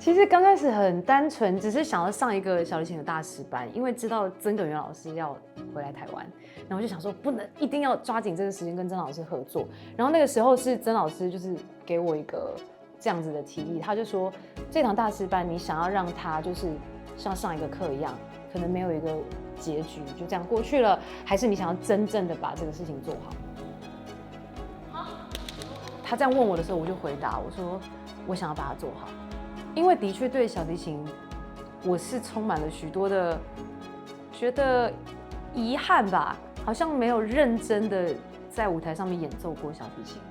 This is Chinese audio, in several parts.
其实刚开始很单纯，只是想要上一个小提琴的大师班，因为知道曾耿元老师要回来台湾，然后就想说不能一定要抓紧这个时间跟曾老师合作。然后那个时候是曾老师就是给我一个这样子的提议，他就说这堂大师班你想要让他就是像上一个课一样，可能没有一个结局就这样过去了，还是你想要真正的把这个事情做好？他这样问我的时候，我就回答我说我想要把它做好。因为的确对小提琴，我是充满了许多的觉得遗憾吧，好像没有认真的在舞台上面演奏过小提琴，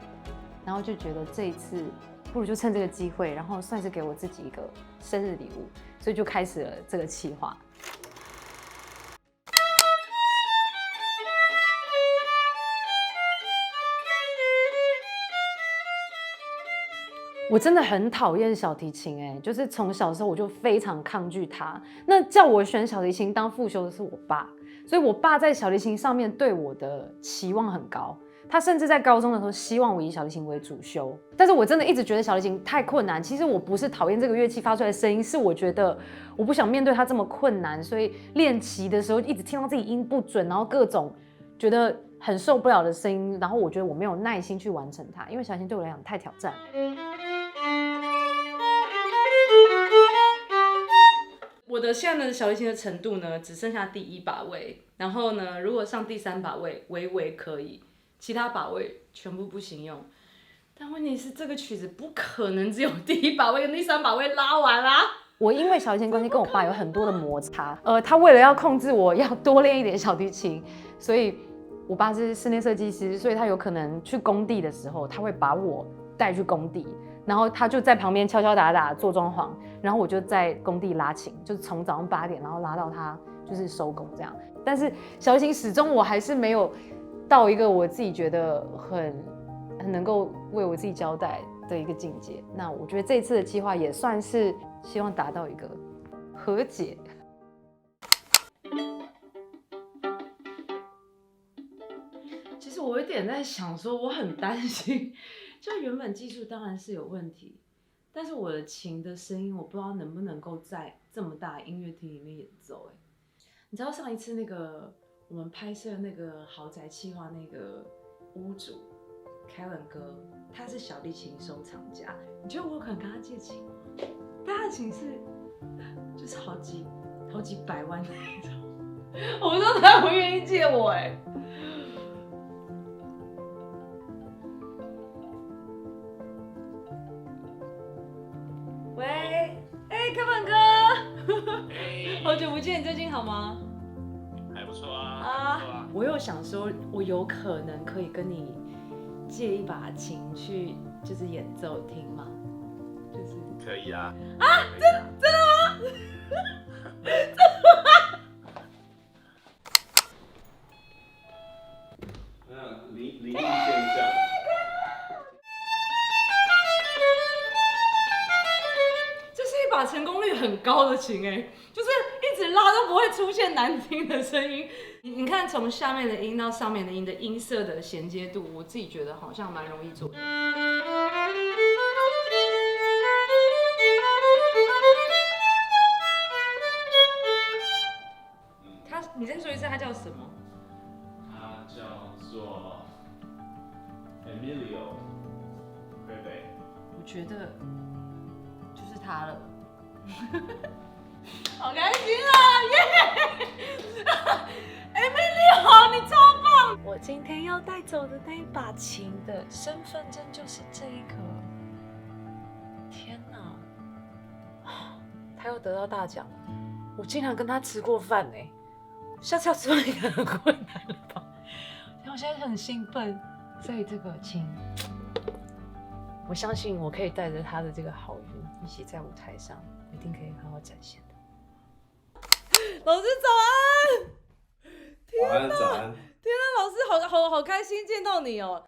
然后就觉得这一次不如就趁这个机会，然后算是给我自己一个生日礼物，所以就开始了这个企划。我真的很讨厌小提琴，就是从小的时候我就非常抗拒它。那叫我选小提琴当副修的是我爸，所以我爸在小提琴上面对我的期望很高。他甚至在高中的时候希望我以小提琴为主修，但是我真的一直觉得小提琴太困难。其实我不是讨厌这个乐器发出来的声音，是我觉得我不想面对它这么困难，所以练习的时候一直听到自己音不准，然后各种觉得很受不了的声音，然后我觉得我没有耐心去完成它，因为小提琴对我来讲太挑战。我的现在的小提琴的程度呢，只剩下第1把位，然后呢，如果上第3把位，微微可以，其他把位全部不行用。但问题是，这个曲子不可能只有第1把位跟第3把位拉完啊！我因为小提琴关系跟我爸有很多的摩擦，他为了要控制我要多练一点小提琴，所以我爸是室内设计师，所以他有可能去工地的时候，他会把我带去工地。然后他就在旁边敲敲打打做装潢，然后我就在工地拉琴，就是从早上8点，然后拉到他就是收工这样。但是小提琴始终我还是没有到一个我自己觉得很能够为我自己交代的一个境界。那我觉得这一次的计划也算是希望达到一个和解。其实我有点在想说，我很担心。就原本技术当然是有问题，但是我的琴的声音我不知道能不能够在这么大的音乐厅里面演奏。你知道上一次那个我们拍摄那个豪宅企划那个屋主 Kevin 哥，他是小提琴收藏家，你觉得我有可能跟他借琴吗？他的琴是就是好几百万的那种，我说他不愿意借我喂，Kevin 哥，好久不见，你最近好吗？还不错啊。我又想说，我有可能可以跟你借一把琴去，就是演奏听吗？就是可以啊。真的吗？真的吗？灵异现象。这是一把成功率很高的琴就是一直拉都不会出现难听的声音。你看从下面的音到上面的音的音色的衔接度，我自己觉得好像蛮容易做的。你再说一次，它叫什么？它叫做 Emilio Bebe。我觉得就是它了。好开心啊！耶！Emilio， 你超棒！我今天要带走的那一把琴的身份证就是这一个。天哪！他又得到大奖了，我竟然跟他吃过饭下次要吃饭应该很困难了吧？我现在很兴奋，所以这个琴，我相信我可以带着他的这个好运，一起在舞台上，一定可以好好展现的。老师早安！早安，早安！天啊，老师好开心见到你哦！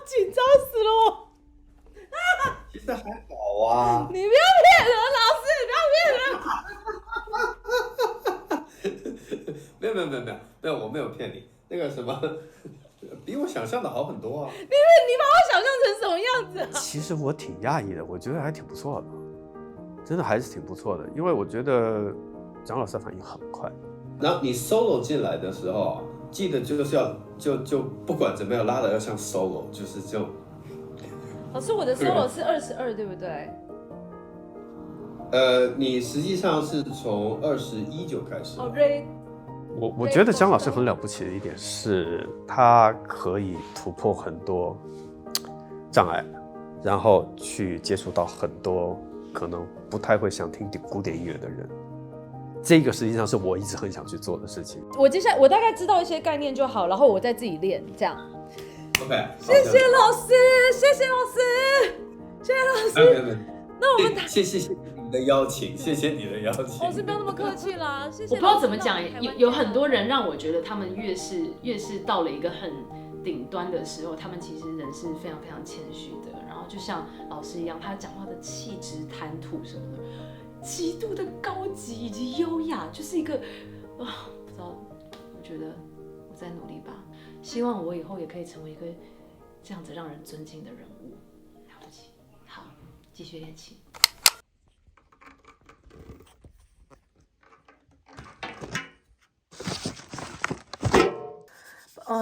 紧张死了我！其实还好啊。你不要骗人，老师，你不要骗人。没有，我没有骗你。那个什么，比我想象的好很多啊。你把我想象成什么样子啊？其实我挺讶异的，我觉得还挺不错的，真的还是挺不错的，因为我觉得蒋老师的反应很快。然后你 solo 进来的时候啊，记得就是要就不管怎么样拉的要像 solo，就是就。老师，我的 solo 是22，对不对？你实际上是从21就开始。哦，Ray。我觉得姜老师很了不起的一点是，他可以突破很多障碍，然后去接触到很多可能不太会想听古典音乐的人。这个实际上是我一直很想去做的事情。我大概知道一些概念就好，然后我再自己练，这样。OK，谢谢老师，谢谢老师，谢谢老师。那我们谢谢你的邀请，谢谢你的邀请。老师不要那么客气啦，谢谢。我不知道怎么讲，有很多人让我觉得他们越是到了一个很顶端的时候，他们其实人是非常非常谦虚的。然后就像老师一样，他讲话的气质、谈吐什么的，极度的高级以及优雅，就是一个不知道，我觉得我在努力吧，希望我以后也可以成为一个这样子让人尊敬的人物。了不起，好，继续练琴。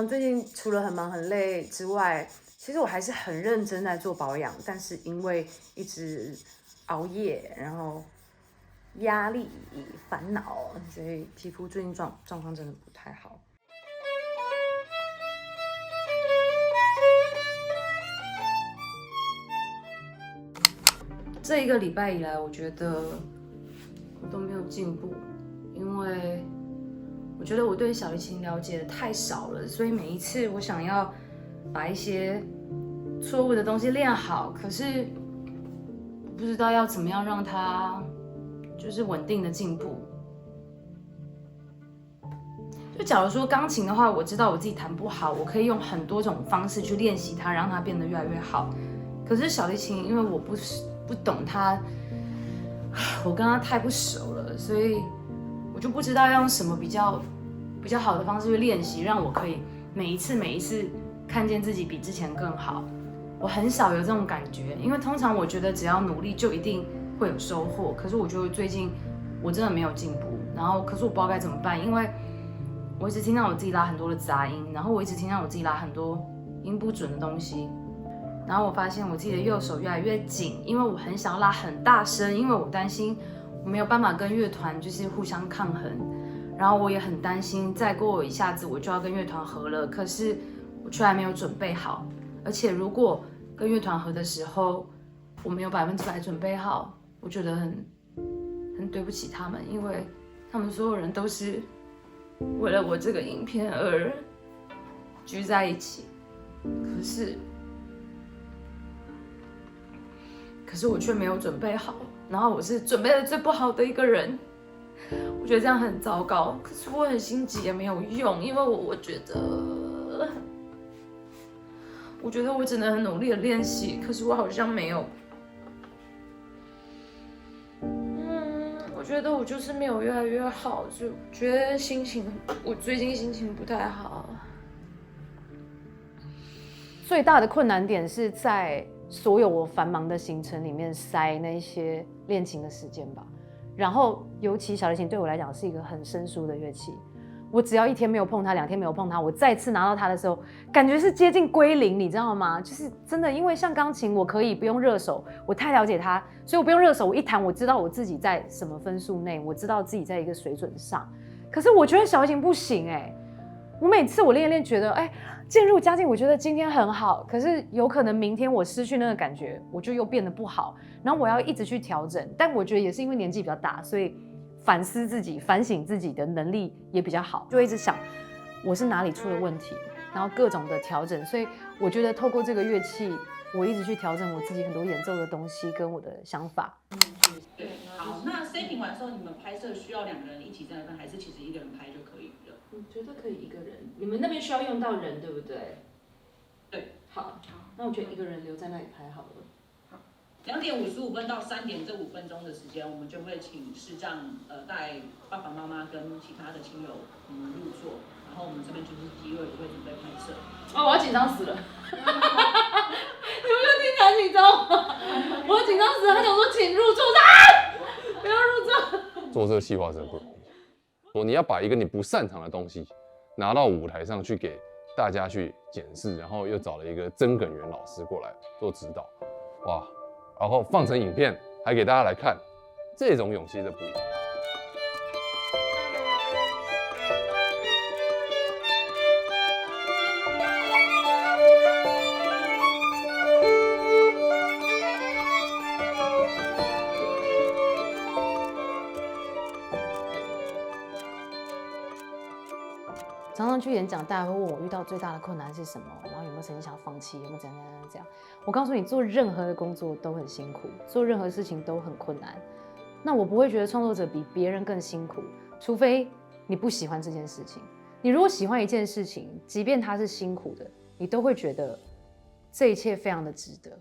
最近除了很忙很累之外，其实我还是很认真在做保养，但是因为一直熬夜，然后压力、烦恼，所以皮肤最近状况真的不太好。这一个礼拜以来，我觉得我都没有进步，因为我觉得我对小提琴了解的太少了，所以每一次我想要把一些错误的东西练好，可是不知道要怎么样让它就是稳定的进步。就假如说钢琴的话，我知道我自己弹不好，我可以用很多种方式去练习它，让它变得越来越好。可是小提琴，因为我不懂它，我跟它太不熟了，所以我就不知道要用什么比较好的方式去练习，让我可以每一次看见自己比之前更好。我很少有这种感觉，因为通常我觉得只要努力就一定会有收获。可是我觉得最近我真的没有进步，然后可是我不知道该怎么办，因为我一直听到我自己拉很多的杂音，然后我一直听到我自己拉很多音不准的东西，然后我发现我自己的右手越来越紧，因为我很想要拉很大声，因为我担心我没有办法跟乐团就是互相抗衡，然后我也很担心再过一下子我就要跟乐团合了，可是我却还没有准备好，而且如果跟乐团合的时候我没有100%准备好，我觉得很对不起他们，因为他们所有人都是为了我这个影片而聚在一起，可是我却没有准备好，然后我是准备的最不好的一个人，我觉得这样很糟糕。可是我很心急也没有用，因为我觉得我只能很努力的练习，可是我好像没有，我觉得我就是没有越来越好，就觉得我最近心情不太好。最大的困难点是在所有我繁忙的行程里面塞那些练琴的时间吧。然后尤其小提琴对我来讲是一个很生疏的乐器，我只要1天没有碰它，2天没有碰它，我再次拿到它的时候，感觉是接近归零，你知道吗？就是真的，因为像钢琴，我可以不用热手，我太了解它，所以我不用热手，我一弹，我知道我自己在什么分数内，我知道自己在一个水准上。可是我觉得小提琴不行我每次我练一练，觉得渐入佳境，我觉得今天很好，可是有可能明天我失去那个感觉，我就又变得不好，然后我要一直去调整。但我觉得也是因为年纪比较大，所以反思自己、反省自己的能力也比较好，就会一直想我是哪里出了问题，然后各种的调整。所以我觉得透过这个乐器，我一直去调整我自己很多演奏的东西跟我的想法。对，好，那 setting 完之后，你们拍摄需要2个人一起在那边，还是其实1个人拍就可以了？我觉得可以1个人，你们那边需要用到人，对不对？对，好。好。那我觉得一个人留在那里拍好了。2点55分到3点这5分钟的时间，我们就会请视障带爸爸妈妈跟其他的亲友入座，然后我们这边就是机位也会准备拍摄。哦，我要紧张死了！你们有听起来紧张吗？我紧张死了，他想说请入座，不要入座。做这个企划真的不容易。你要把一个你不擅长的东西拿到舞台上去给大家去检视，然后又找了一个曾耿元老师过来做指导，哇！然后放成影片，还给大家来看，这种勇气的不一样。常常去演讲，大家会问我遇到最大的困难是什么，然后有没有曾经想要放弃，有没有怎样。我告诉你，做任何的工作都很辛苦，做任何事情都很困难。那我不会觉得创作者比别人更辛苦，除非你不喜欢这件事情。你如果喜欢一件事情，即便它是辛苦的，你都会觉得这一切非常的值得。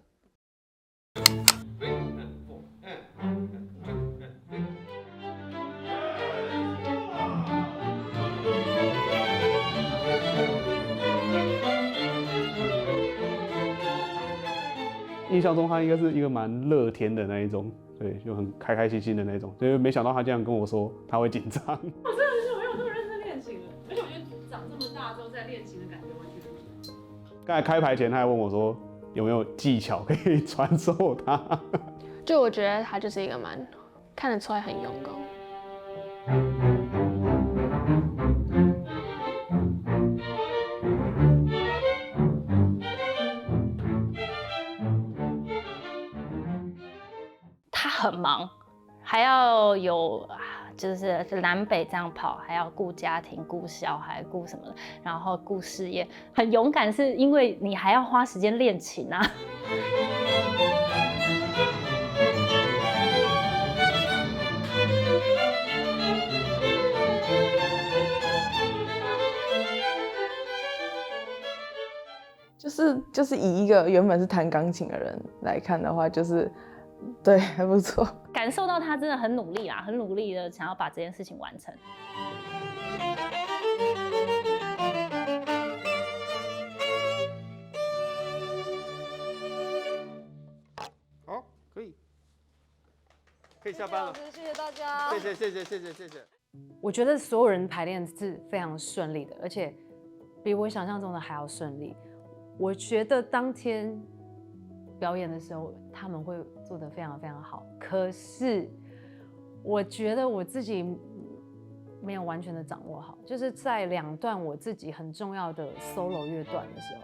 印象中他应该是一个蛮乐天的那一种，对，就很开开心心的那种。所以没想到他这样跟我说他会紧张。我真的是没有那么认真练琴了，而且我觉得长这么大之后再练琴的感觉完全不一样。刚才开牌前他还问我说有没有技巧可以传授他。就我觉得他就是一个蛮看得出来很勇敢。他很忙，还要有就是南北这样跑，还要顾家庭、顾小孩、顾什么的，然后顾事业，很勇敢，是因为你还要花时间练琴啊。就是以一个原本是弹钢琴的人来看的话，就是对还不错，感受到他真的很努力啦，很努力的想要把这件事情完成。好，可以下班了。谢谢大家，谢谢。我觉得所有人排练是非常顺利的，而且比我想象中的还要顺利。我觉得当天表演的时候，他们会做得非常非常好。可是我觉得我自己没有完全的掌握好，就是在2段我自己很重要的 solo 乐段的时候，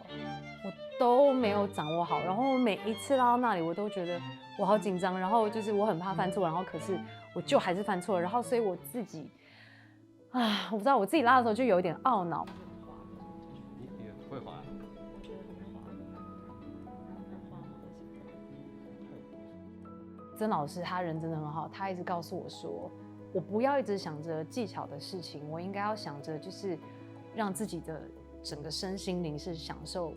我都没有掌握好。然后每一次拉到那里，我都觉得我好紧张，然后就是我很怕犯错，然后可是我就还是犯错了。然后所以我自己我不知道我自己拉的时候就有一点懊恼。你会滑？曾老师他人真的很好，他一直告诉我说，我不要一直想着技巧的事情，我应该要想着就是让自己的整个身心灵是享受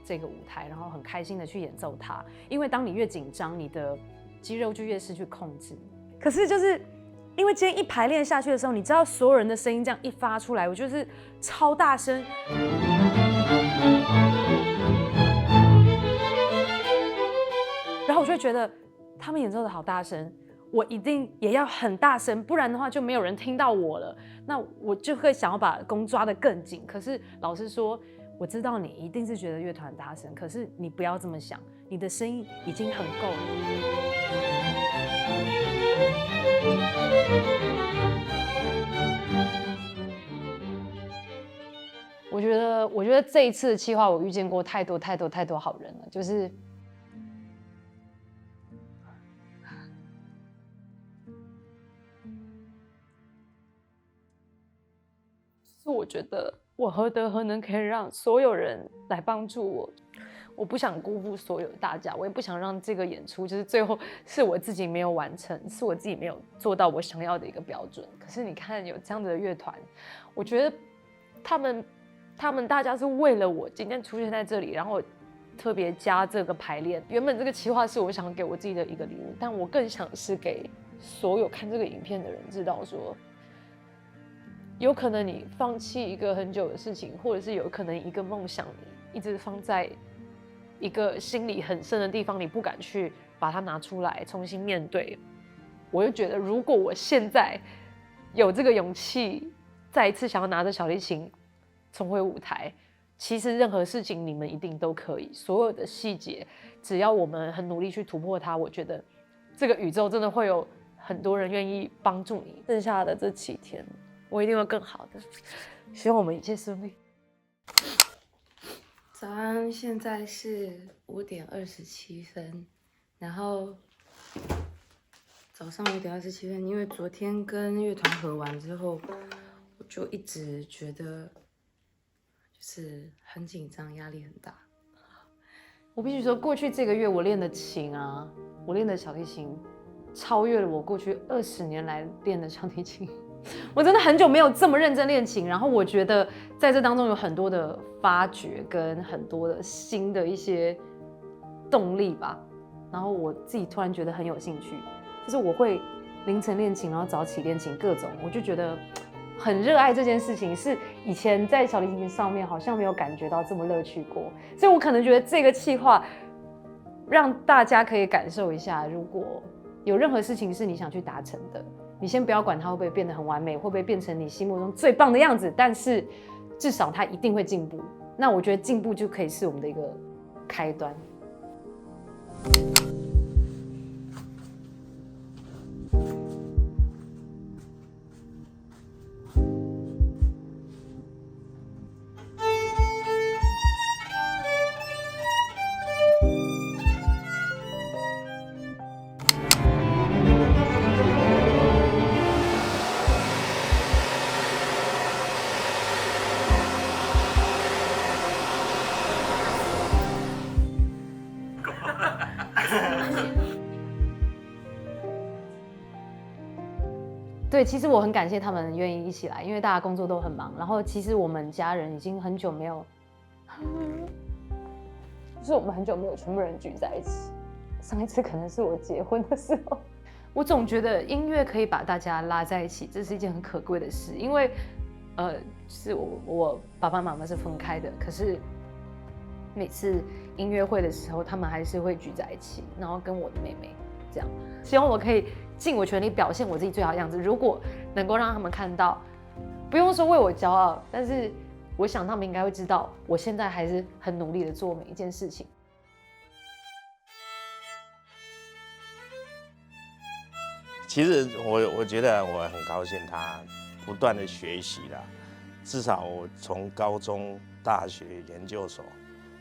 这个舞台，然后很开心的去演奏它。因为当你越紧张，你的肌肉就越失去控制。可是就是因为今天一排练下去的时候，你知道所有人的声音这样一发出来，我就是超大声。然后我就会觉得他们演奏的好大声，我一定也要很大声，不然的话就没有人听到我了。那我就会想要把弓抓得更紧。可是老师说，我知道你一定是觉得乐团大声，可是你不要这么想，你的声音已经很够了。我觉得这一次的企划，我遇见过太多好人了，就是我觉得我何德何能可以让所有人来帮助我？我不想辜负所有大家，我也不想让这个演出就是最后是我自己没有完成，是我自己没有做到我想要的一个标准。可是你看有这样的乐团，我觉得他们大家是为了我今天出现在这里，然后特别加这个排练。原本这个企划是我想给我自己的一个礼物，但我更想是给所有看这个影片的人知道说，有可能你放弃一个很久的事情，或者是有可能一个梦想你一直放在一个心里很深的地方，你不敢去把它拿出来重新面对。我就觉得，如果我现在有这个勇气，再一次想要拿着小提琴重回舞台，其实任何事情你们一定都可以。所有的细节，只要我们很努力去突破它，我觉得这个宇宙真的会有很多人愿意帮助你。剩下的这7天，我一定会更好的。希望我们一切顺利。早安，现在是5点27分，然后早上5点27分，因为昨天跟乐团合完之后，我就一直觉得就是很紧张，压力很大。我必须说，过去这个月我练的琴啊，我练的小提琴，超越了我过去20年来练的小提琴。我真的很久没有这么认真练琴，然后我觉得在这当中有很多的发掘跟很多的新的一些动力吧。然后我自己突然觉得很有兴趣，就是我会凌晨练琴，然后早起练琴，各种，我就觉得很热爱这件事情，是以前在小提琴上面好像没有感觉到这么乐趣过。所以我可能觉得这个企划让大家可以感受一下，如果有任何事情是你想去达成的，你先不要管它会不会变得很完美，会不会变成你心目中最棒的样子，但是至少它一定会进步。那我觉得进步就可以是我们的一个开端。对，其实我很感谢他们愿意一起来，因为大家工作都很忙。然后其实我们家人已经很久没有，就是我们很久没有全部人聚在一起。上一次可能是我结婚的时候。我总觉得音乐可以把大家拉在一起，这是一件很可贵的事。因为，是我爸爸妈妈是分开的，可是每次音乐会的时候，他们还是会聚在一起，然后跟我的妹妹这样。希望我可以尽我全力表现我自己最好的样子。如果能够让他们看到，不用说为我骄傲，但是我想他们应该会知道，我现在还是很努力的做每一件事情。其实我觉得我很高兴他不断的学习啦，至少我从高中、大学、研究所，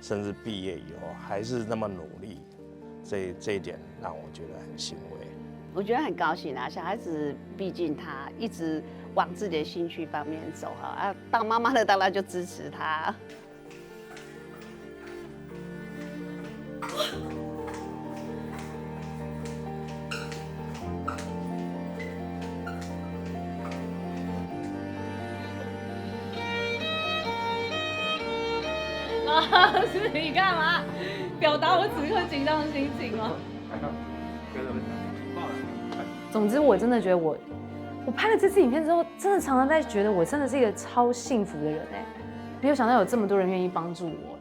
甚至毕业以后还是那么努力，这一点让我觉得很欣慰。我觉得很高兴啊，小孩子毕竟他一直往自己的兴趣方面走哈，啊，当妈妈的当然就支持他。老师，你干嘛？表达我此刻紧张的心情吗？总之，我真的觉得我拍了这支影片之后，真的常常在觉得我真的是一个超幸福的人哎，没有想到有这么多人愿意帮助我。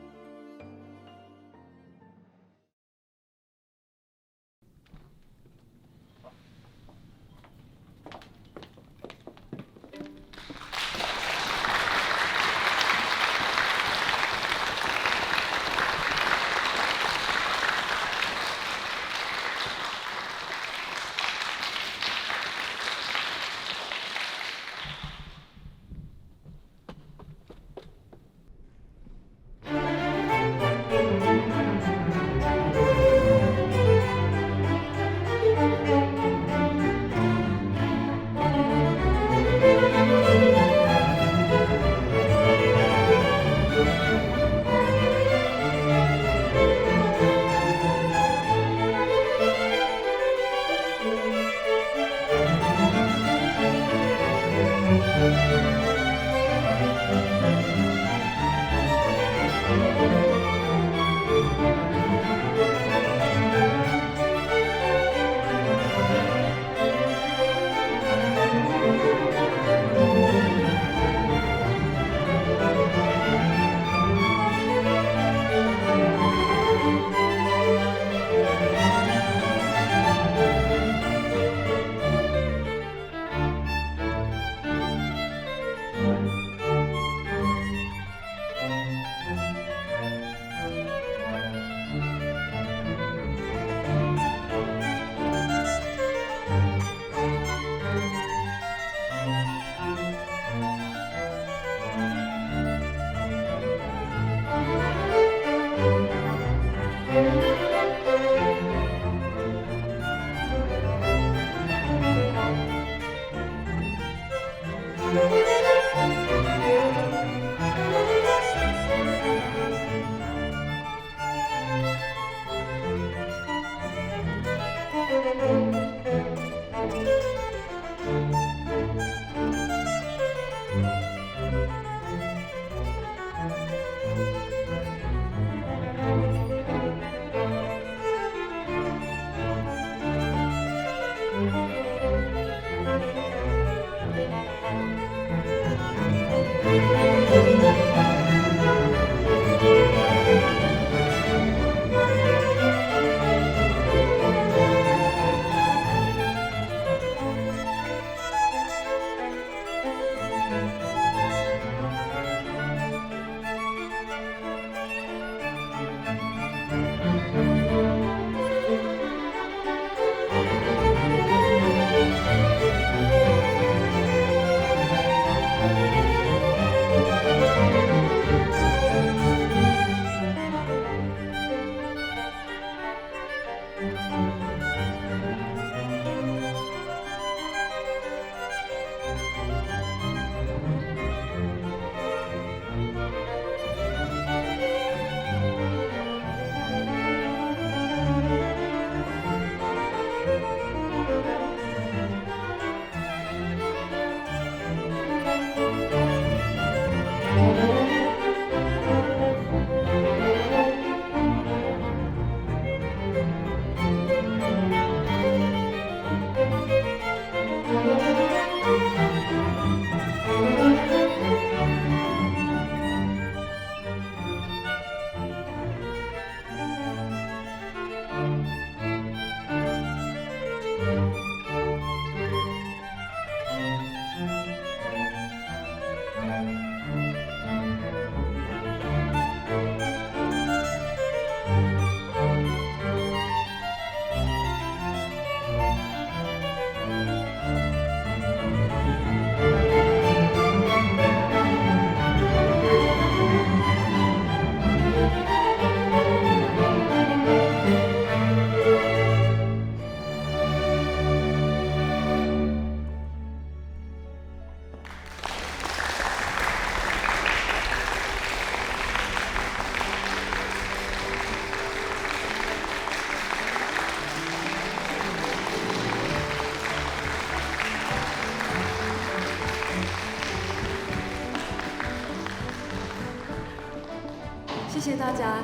谢谢大家，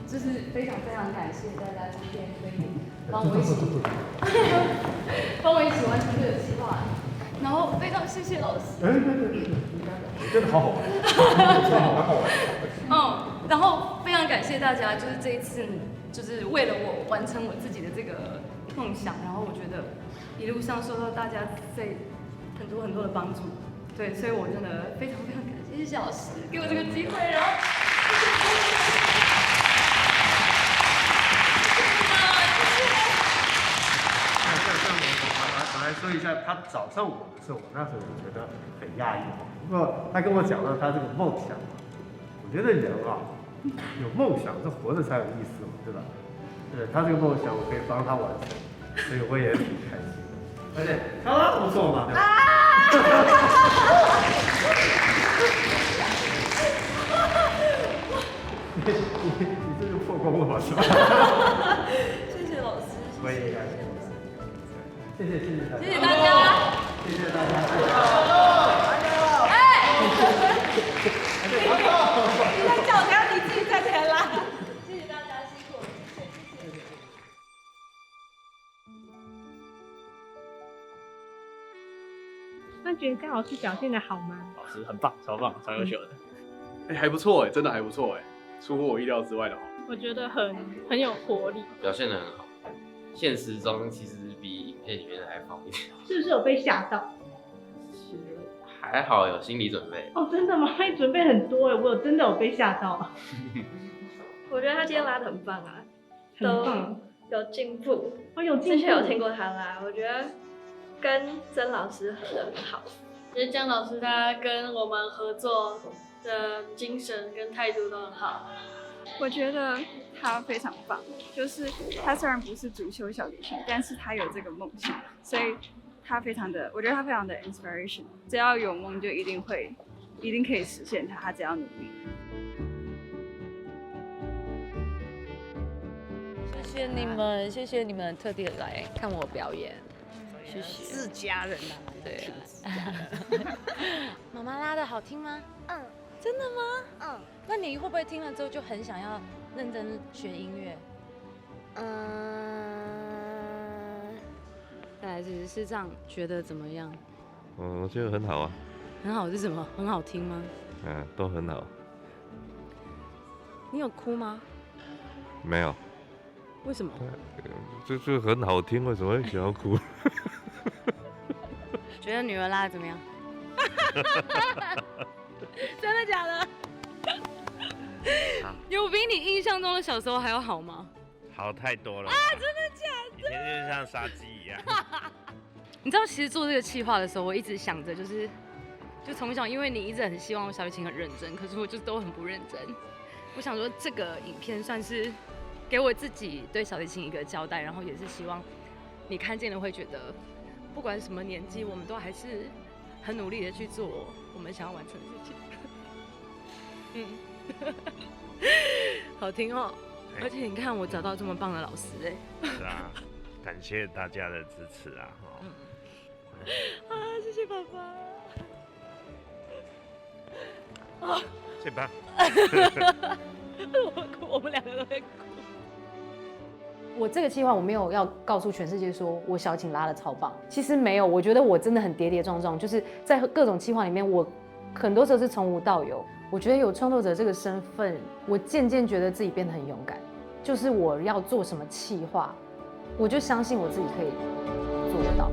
就是非常感谢大家今天可以帮我一起完成这个计划，然后非常谢谢老师。真的好好玩，蛮好玩。然后非常感谢大家，就是这一次就是为了我完成我自己的这个梦想，然后我觉得一路上受到大家在很多的帮助，对，所以我真的非常感谢，谢谢老师给我这个机会，然后。我来说一下，他找上我的时候，我那时候觉得很讶异。不过他跟我讲到他这个梦想，我觉得人啊，有梦想这活着才有意思嘛，对吧？对他这个梦想，我可以帮他完成，所以我也挺开心的。而且他不错嘛，对吧？你这就破功了嘛，是吧？谢谢老师，我也感谢。谢谢大家，谢谢大家，谢谢大家。你在叫，等下你自己站起来拉。谢谢大家，辛苦了，谢谢。那觉得江老师表现的好吗？老师很棒，超棒，超优秀的。还不错真的还不错出乎我意料之外的好。我觉得很有活力，表现得很好。现实中其实比影片里面的还好一点。是不是有被吓到？其实还好，有心理准备。哦，真的吗？你准备很多我真的有被吓到。我觉得他今天拉得很棒啊，很棒，有进步。有进步。之前有听过他拉，我觉得跟曾老师合得很好。我觉得江老师他跟我们合作的精神跟态度都很好。我觉得他非常棒，就是他虽然不是主修小提琴，但是他有这个梦想，所以他我觉得他非常的 inspiration。只要有梦就一定可以实现它，他只要努力。谢谢你们特地来看我表演，谢谢。自家人啊，对。妈妈拉的好听吗？真的吗？那你会不会听了之后就很想要认真学音乐？再来是这样，觉得怎么样？我觉得很好啊。很好是什么？很好听吗？都很好。你有哭吗？没有。为什么？就很好听，为什么会想要哭？觉得女儿拉的怎么样？真的假的？有比你印象中的小时候还要好吗？好太多了啊！真的假的？以前就像杀鸡一样。你知道，其实做这个企划的时候，我一直想着，就从小，因为你一直很希望小提琴很认真，可是我就都很不认真。我想说，这个影片算是给我自己对小提琴一个交代，然后也是希望你看见了会觉得，不管什么年纪，我们都还是很努力的去做我们想要完成的事情。好听哦，而且你看我找到这么棒的老师是啊，感谢大家的支持啊！谢谢爸爸。谢爸。我们两个都在哭。我这个计划我没有要告诉全世界说我小提琴拉的超棒，其实没有，我觉得我真的很跌跌撞撞，就是在各种计划里面，我很多时候是从无到有。我觉得有创作者这个身份，我渐渐觉得自己变得很勇敢，就是我要做什么企划，我就相信我自己可以做得到。